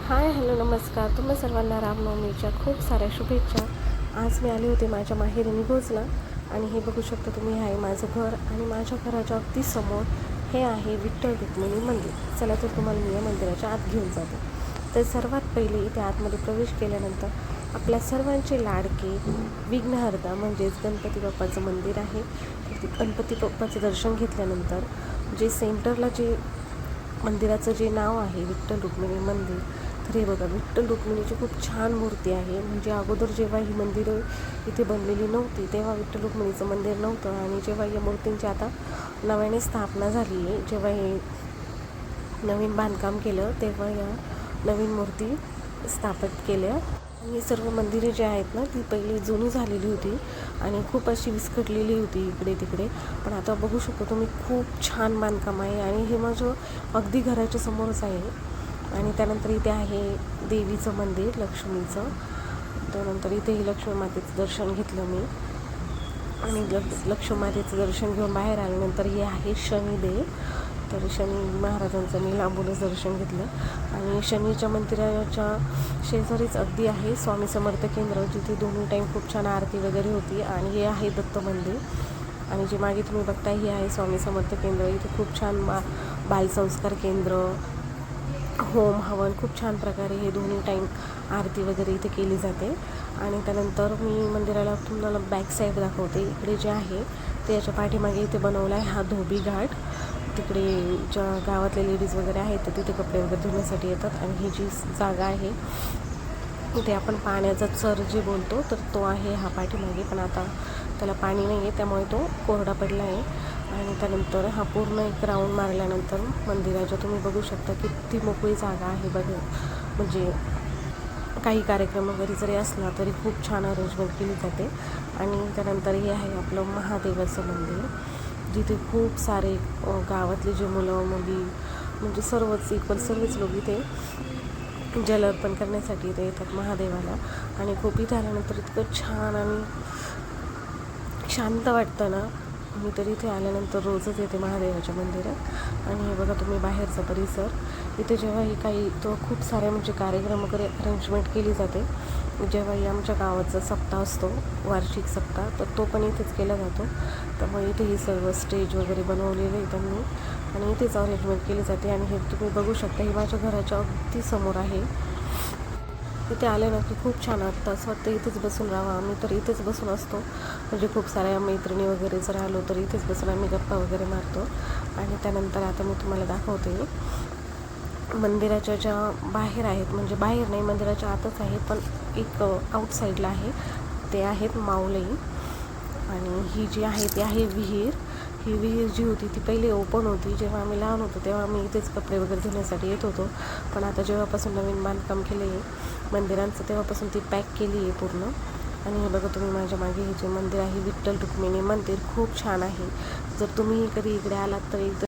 Hi hello नमस्कार. तुम्हा सर्वांना रामनवमीच्या खूप साऱ्या शुभेच्छा. आज मी आले होते माझ्या माहेरी निघोजला आणि हे बघू शकता तुम्ही, हे आहे माझं घर आणि माझ्या घराच्या अगदी समोर हे आहे विठ्ठल रुक्मिणी मंदिर. चला तर तुम्हाला मी या मंदिराच्या आत घेऊन जाते. तर सर्वात पहिले इथे आतमध्ये प्रवेश केल्यानंतर आपल्या सर्वांचे लाडके विघ्नहर्ता म्हणजेच गणपती बाप्पाचं मंदिर आहे. गणपती बाप्पाचं दर्शन घेतल्यानंतर जे सेंटरला जे मंदिराचं जे नाव आहे विठ्ठल रुक्मिणी मंदिर, तर हे बघा विठ्ठल रुक्मिणीची खूप छान मूर्ती आहे. म्हणजे अगोदर जेव्हा ही मंदिरं इथे बनलेली नव्हती तेव्हा विठ्ठल रुक्मिणीचं मंदिर नव्हतं आणि जेव्हा या मूर्तींची आता नव्याने स्थापना झाली आहे, जेव्हा हे नवीन बांधकाम केलं तेव्हा या नवीन मूर्ती स्थापित केल्या. आणि सर्व मंदिरे जी आहेत ना ती पहिली जुनी झालेली होती आणि खूप अशी विस्कटलेली होती इकडे तिकडे, पण आता बघू शकतो तुम्ही खूप छान बांधकाम आहे आणि हे माझं अगदी घराच्या समोरच आहे. आणि त्यानंतर इथे आहे देवीचं मंदिर लक्ष्मीचं. त्यानंतर इथेही लक्ष्मी मातेचं दर्शन घेतलं मी आणि लक्ष्मी मातेचं दर्शन घेऊन बाहेर आल्यानंतर हे आहे शनिदेव. तर शनी महाराजांचं मी लांबूनच दर्शन घेतलं आणि शनीच्या मंदिराच्या शेजारीच अगदी आहे स्वामी समर्थ केंद्र, जिथे दोन्ही टाईम खूप छान आरती वगैरे होती. आणि हे आहे दत्त मंदिर आणि जे मागे तुम्ही बघताय हे आहे स्वामी समर्थ केंद्र. इथे खूप छान बालसंस्कार केंद्र, होम हवन खूप छान प्रकारे हे दोन्ही टाईम आरती वगैरे इथे केली जाते. आणि त्यानंतर मी मंदिराला तुम्हाला बॅक साईड दाखवते. इकडे जे आहे ते याच्या पाठीमागे इथे बनवला आहे हा धोबी घाट. तिकडे ज्या गावातले लेडीज वगैरे आहेत तर तिथे कपडे वगैरे धुण्यासाठी येतात. आणि ही जी जागा आहे इथे आपण पाण्याचा चर जे बोलतो तर तो आहे हा पाठीमागे, पण आता त्याला पाणी नाही आहे त्यामुळे तो कोरडा पडला आहे. आणि त्यानंतर हा पूर्ण एक राऊंड मारल्यानंतर मंदिराच्या तुम्ही बघू शकता की ती मोकळी जागा आहे बघा. म्हणजे काही कार्यक्रम वगैरे जरी असला तरी खूप छान अरेंजमेंट केली जाते. आणि त्यानंतर हे आहे आपलं महादेवाचं मंदिर, जिथे खूप सारे गावातले जे मुलं मुली म्हणजे सर्वच सर्वच लोक इथे जल अर्पण करण्यासाठी इथे येतात महादेवाला. आणि खूप इथे आल्यानंतर इतकं छान आणि शांत वाटतं ना. मी तर इथे आल्यानंतर रोजच येते महादेवाच्या मंदिरात. आणि हे बघा तुम्ही बाहेरचा परिसर, इथे जेव्हाही काही तो खूप सारे म्हणजे कार्यक्रम वगैरे अरेंजमेंट केली जाते. जेव्हाही आमच्या गावाचा सप्ताह असतो वार्षिक सप्ताह तर तो पण इथेच केला जातो. त्यामुळे इथे ही सर्व स्टेज वगैरे बनवलेलं आहे त्यांनी आणि इथेच अरेंजमेंट केली जाते. आणि हे तुम्ही बघू शकता ही माझ्या घराच्या अगदी समोर आहे. इथे आले ना की खूप छान वाटतं, असं वाटतं इथेच बसून राहावं. आम्ही तर इथेच बसून असतो, म्हणजे खूप साऱ्या मैत्रिणी वगैरे जर आलो तर इथेच बसून आम्ही गप्पा वगैरे मारतो. आणि त्यानंतर आता मी तुम्हाला दाखवते मंदिराच्या ज्या बाहेर आहेत, म्हणजे बाहेर नाही मंदिराच्या आतच आहे पण एक आउटसाईडला आहे, ते आहेत माऊली. आणि ही जी आहे ती आहे विहीर. ही विहीर जी होती ती पहिले ओपन होती. जेव्हा आम्ही लहान होतो तेव्हा आम्ही इथेच कपडे वगैरे धुण्यासाठी येत होतो, पण आता जेव्हापासून नवीन बांधकाम केलं आहे मंदिरांचं तेव्हापासून ती पॅक केली आहे पूर्ण. आणि हे बघा तुम्ही माझ्या मागे हे जे मंदिर आहे विठ्ठल रुक्मिणी मंदिर खूप छान आहे. जर तुम्ही कधी इकडे आलात तर एकदा